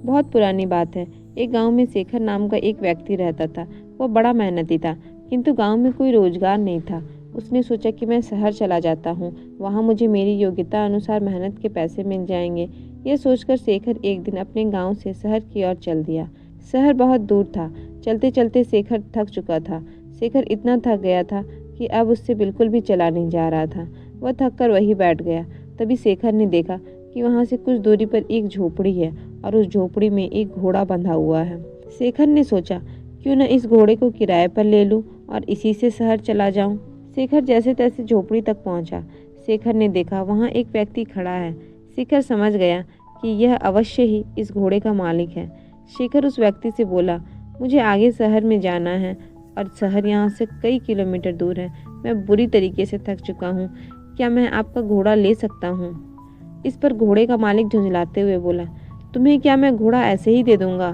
बहुत पुरानी बात है। एक गांव में शेखर नाम का एक व्यक्ति रहता था। वह बड़ा मेहनती था, किंतु गांव में कोई रोजगार नहीं था। उसने सोचा कि मैं शहर चला जाता हूँ, वहाँ मुझे मेरी योग्यता अनुसार मेहनत के पैसे मिल जाएंगे। यह सोचकर शेखर एक दिन अपने गांव से शहर की ओर चल दिया। शहर बहुत दूर था। चलते चलते शेखर थक चुका था। शेखर इतना थक गया था कि अब उससे बिल्कुल भी चला नहीं जा रहा था। वह थक कर वहीं बैठ गया। तभी शेखर ने देखा कि वहाँ से कुछ दूरी पर एक झोपड़ी है और उस झोपड़ी में एक घोड़ा बंधा हुआ है। शेखर ने सोचा, क्यों न इस घोड़े को किराए पर ले लूं और इसी से शहर चला जाऊं। शेखर जैसे तैसे झोपड़ी तक पहुंचा। शेखर ने देखा वहां एक व्यक्ति खड़ा है। शेखर समझ गया कि यह अवश्य ही इस घोड़े का मालिक है। शेखर उस व्यक्ति से बोला, मुझे आगे शहर में जाना है और शहर यहाँ से कई किलोमीटर दूर है। मैं बुरी तरीके से थक चुका हूँ। क्या मैं आपका घोड़ा ले सकता हूँ? इस पर घोड़े का मालिक झुंझलाते हुए बोला, तुम्हें क्या मैं घोड़ा ऐसे ही दे दूंगा?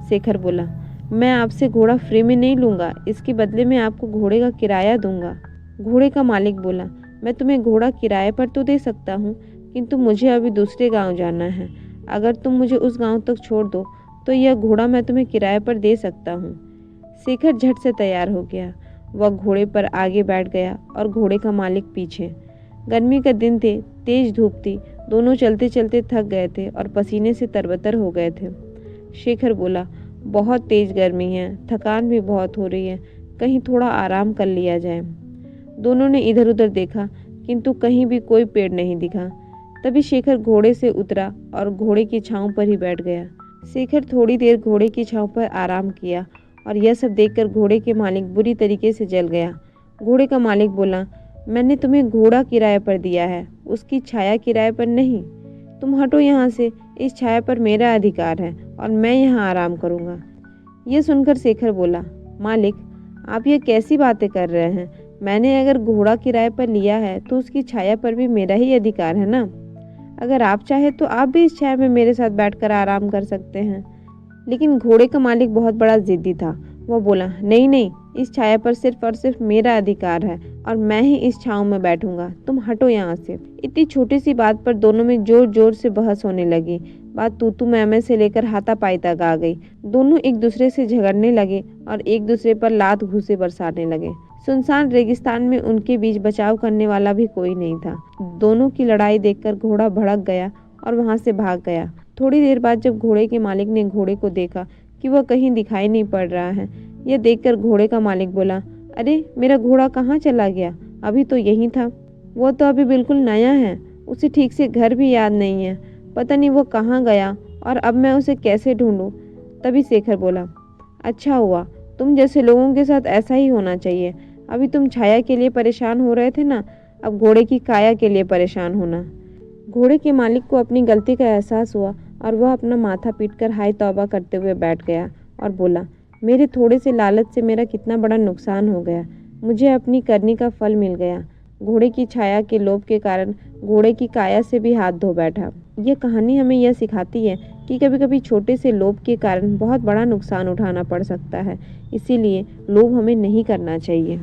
शेखर बोला, मैं आपसे घोड़ा फ्री में नहीं लूंगा, इसके बदले में आपको घोड़े का किराया दूंगा। घोड़े का मालिक बोला, मैं तुम्हें घोड़ा किराए पर तो दे सकता हूँ, किंतु मुझे अभी दूसरे गांव जाना है। अगर तुम मुझे उस गांव तक छोड़ दो तो यह घोड़ा मैं तुम्हें किराए पर दे सकता हूँ। शेखर झट से तैयार हो गया। वह घोड़े पर आगे बैठ गया और घोड़े का मालिक पीछे। गर्मी का दिन थे, तेज धूप थी। दोनों चलते चलते थक गए थे और पसीने से तरबतर हो गए थे। शेखर बोला, बहुत तेज गर्मी है, थकान भी बहुत हो रही है, कहीं थोड़ा आराम कर लिया जाए। दोनों ने इधर उधर देखा, किंतु कहीं भी कोई पेड़ नहीं दिखा। तभी शेखर घोड़े से उतरा और घोड़े की छांव पर ही बैठ गया। शेखर थोड़ी देर घोड़े की छांव पर आराम किया और यह सब देखकर घोड़े के मालिक बुरी तरीके से जल गया। घोड़े का मालिक बोला, मैंने तुम्हें घोड़ा किराए पर दिया है, उसकी छाया किराए पर नहीं। तुम हटो यहाँ से, इस छाया पर मेरा अधिकार है और मैं यहाँ आराम करूँगा। यह सुनकर शेखर बोला, मालिक, आप ये कैसी बातें कर रहे हैं? मैंने अगर घोड़ा किराए पर लिया है तो उसकी छाया पर भी मेरा ही अधिकार है ना। अगर आप चाहे तो आप भी इस छाया में मेरे साथ बैठकर आराम कर सकते हैं। लेकिन घोड़े का मालिक बहुत बड़ा जिद्दी था। वह बोला, नहीं नहीं, इस छाया पर सिर्फ और सिर्फ मेरा अधिकार है और मैं ही इस छांव में बैठूंगा, तुम हटो यहाँ से। इतनी छोटी सी बात पर दोनों में जोर जोर से बहस होने लगी। बात तू मैं से लेकर हाथापाई तक आ गई। दोनों एक दूसरे से झगड़ने लगे और एक दूसरे पर लात घूंसे बरसाने लगे। सुनसान रेगिस्तान में उनके बीच बचाव करने वाला भी कोई नहीं था। दोनों की लड़ाई देखकर घोड़ा भड़क गया और वहां से भाग गया। थोड़ी देर बाद जब घोड़े के मालिक ने घोड़े को देखा कि वह कहीं दिखाई नहीं पड़ रहा है, यह देखकर घोड़े का मालिक बोला, अरे मेरा घोड़ा कहाँ चला गया? अभी तो यहीं था। वो तो अभी बिल्कुल नया है, उसे ठीक से घर भी याद नहीं है, पता नहीं वो कहाँ गया और अब मैं उसे कैसे ढूंढूं। तभी शेखर बोला, अच्छा हुआ, तुम जैसे लोगों के साथ ऐसा ही होना चाहिए। अभी तुम छाया के लिए परेशान हो रहे थे ना, अब घोड़े की काया के लिए परेशान होना। घोड़े के मालिक को अपनी गलती का एहसास हुआ और वह अपना माथा पीटकर हाय तौबा करते हुए बैठ गया और बोला, मेरे थोड़े से लालच से मेरा कितना बड़ा नुकसान हो गया। मुझे अपनी करनी का फल मिल गया। घोड़े की छाया के लोभ के कारण घोड़े की काया से भी हाथ धो बैठा। यह कहानी हमें यह सिखाती है कि कभी कभी छोटे से लोभ के कारण बहुत बड़ा नुकसान उठाना पड़ सकता है। इसीलिए लोभ हमें नहीं करना चाहिए।